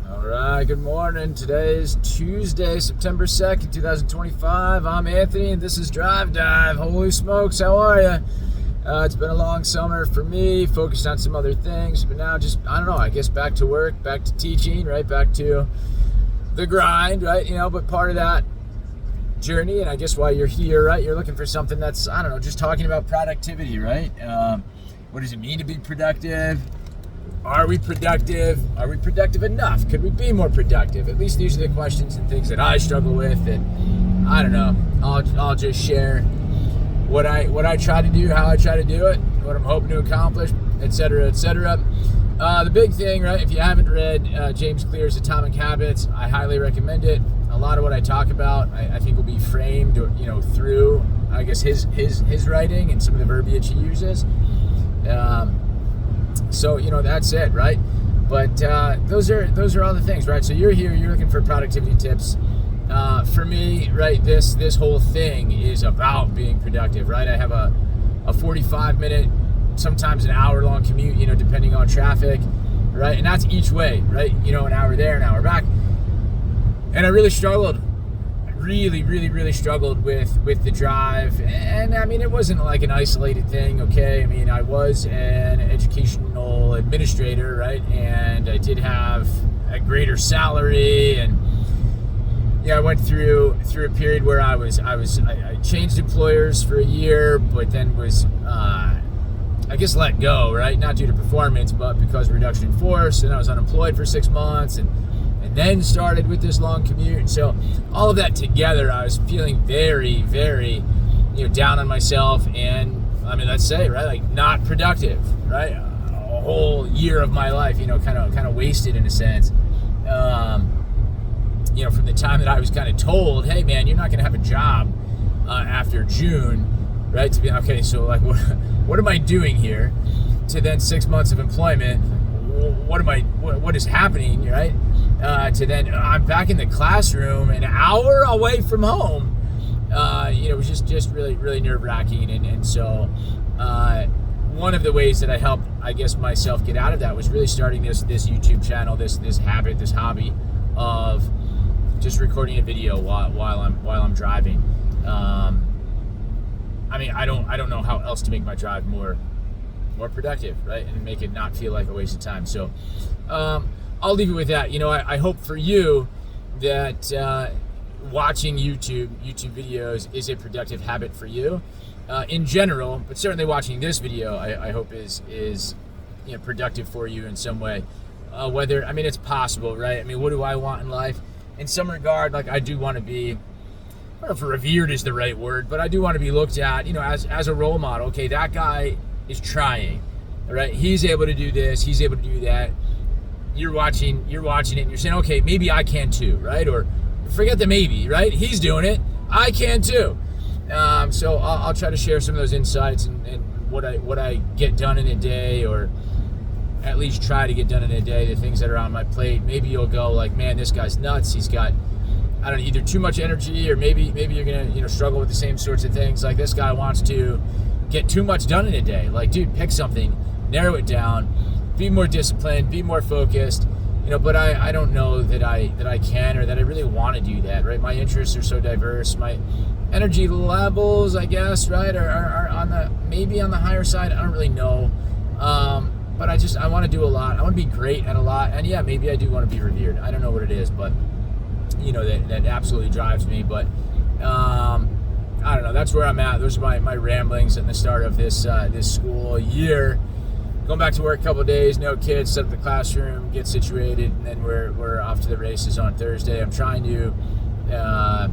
All right, good morning. Today is Tuesday, September 2nd, 2025. I'm Anthony, and this is Drive Dive. Holy smokes, how are you? It's been a long summer for me, focused on some other things, but now just, I don't know, I guess back to work, back to teaching, right? Back to the grind, right? But part of that journey, and I guess why you're here, right? You're looking for something that's, I don't know, just talking about productivity, right? What does it mean to be productive? Are we productive? Are we productive enough? Could we be more productive? At least these are the questions and things that I struggle with. And I don't know. I'll just share what I try to do, how I try to do it, what I'm hoping to accomplish, etc., etc. The big thing, right? If you haven't read James Clear's Atomic Habits, I highly recommend it. A lot of what I talk about, I think, will be framed, through, I guess, his writing and some of the verbiage he uses. So that's it, right? But those are all the things, right? So you're here, you're looking for productivity tips. For me, right, this whole thing is about being productive, right? I have a 45-minute, sometimes an hour-long commute, depending on traffic, right? And that's each way, right? An hour there, an hour back. And I really struggled. Really struggled with the drive. And I mean, it wasn't like an isolated thing, okay? I mean, I was an educational administrator, right? And I did have a greater salary, and I went through a period where I changed employers for a year, but then was I guess let go, right? Not due to performance, but because of reduction in force, and I was unemployed for 6 months, and then started with this long commute. So all of that together, I was feeling very, very, down on myself, and I mean, let's say, right, like not productive, right? A whole year of my life, kind of wasted in a sense. From the time that I was kind of told, hey man, you're not going to have a job after June, right? To be okay, so like, what am I doing here? To then 6 months of employment. What is happening, right? To then I'm back in the classroom, an hour away from home. It was just really nerve-wracking, and so one of the ways that I helped, I guess, myself get out of that was really starting this YouTube channel, this habit, this hobby of just recording a video while I'm driving. I mean, I don't know how else to make my drive more productive, right? And make it not feel like a waste of time. So I'll leave it with that. I hope for you that watching YouTube videos is a productive habit for you in general, but certainly watching this video, I hope is productive for you in some way. Whether, I mean, it's possible, right? I mean, what do I want in life? In some regard, like, I do want to be, I don't know if revered is the right word, but I do want to be looked at, as a role model. Okay, that guy is trying, right? He's able to do this, he's able to do that. You're watching it, and you're saying, okay, maybe I can too, right? Or forget the maybe, right? He's doing it, I can too. So I'll try to share some of those insights and what I get done in a day, or at least try to get done in a day, the things that are on my plate. Maybe you'll go like, man, this guy's nuts. He's got, I don't know, either too much energy, or maybe you're gonna struggle with the same sorts of things. Like, this guy wants to get too much done in a day. Like, dude, pick something, narrow it down, be more disciplined, be more focused. But I don't know that I can, or that I really want to do that, right? My interests are so diverse. My energy levels, I guess, right, are on the higher side. I don't really know. But I want to do a lot. I want to be great at a lot. And yeah, maybe I do want to be revered. I don't know what it is, but that absolutely drives me. But I don't know. That's where I'm at. Those are my ramblings at the start of this school year. Going back to work a couple of days, no kids, set up the classroom, get situated, and then we're off to the races on Thursday. I'm trying to, I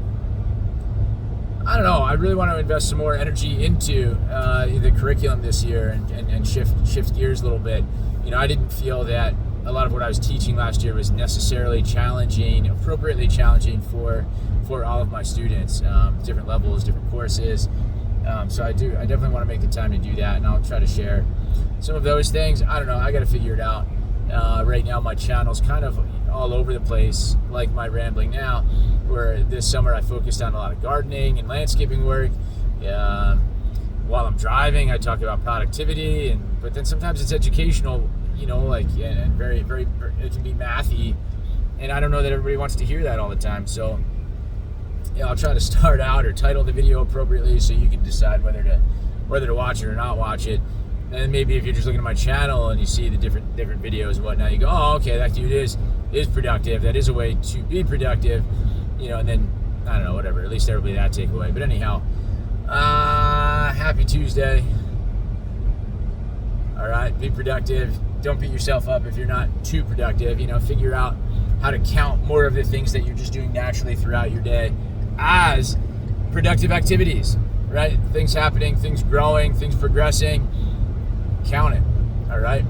don't know, I really want to invest some more energy into the curriculum this year, and shift gears a little bit. I didn't feel that a lot of what I was teaching last year was necessarily appropriately challenging for all of my students, different levels, different courses. So I definitely want to make the time to do that, and I'll try to share some of those things. I don't know, I got to figure it out. Right now my channel's kind of all over the place, like my rambling now, where this summer I focused on a lot of gardening and landscaping work. While I'm driving, I talk about productivity, but then sometimes it's educational, and very, very, it can be mathy And I don't know that everybody wants to hear that all the time. So yeah, I'll try to start out or title the video appropriately so you can decide whether to watch it or not watch it. And maybe if you're just looking at my channel and you see the different videos and whatnot, you go, oh, okay, that dude is productive. That is a way to be productive, and then, I don't know, whatever. At least there will be that takeaway. But anyhow, happy Tuesday. All right, be productive. Don't beat yourself up if you're not too productive. Figure out how to count more of the things that you're just doing naturally throughout your day as productive activities, right? Things happening, things growing, things progressing. Count it, all right?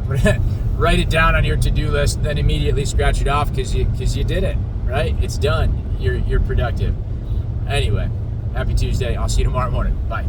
Write it down on your to-do list, then immediately scratch it off because you did it, right? It's done. You're productive. Anyway, happy Tuesday. I'll see you tomorrow morning. Bye.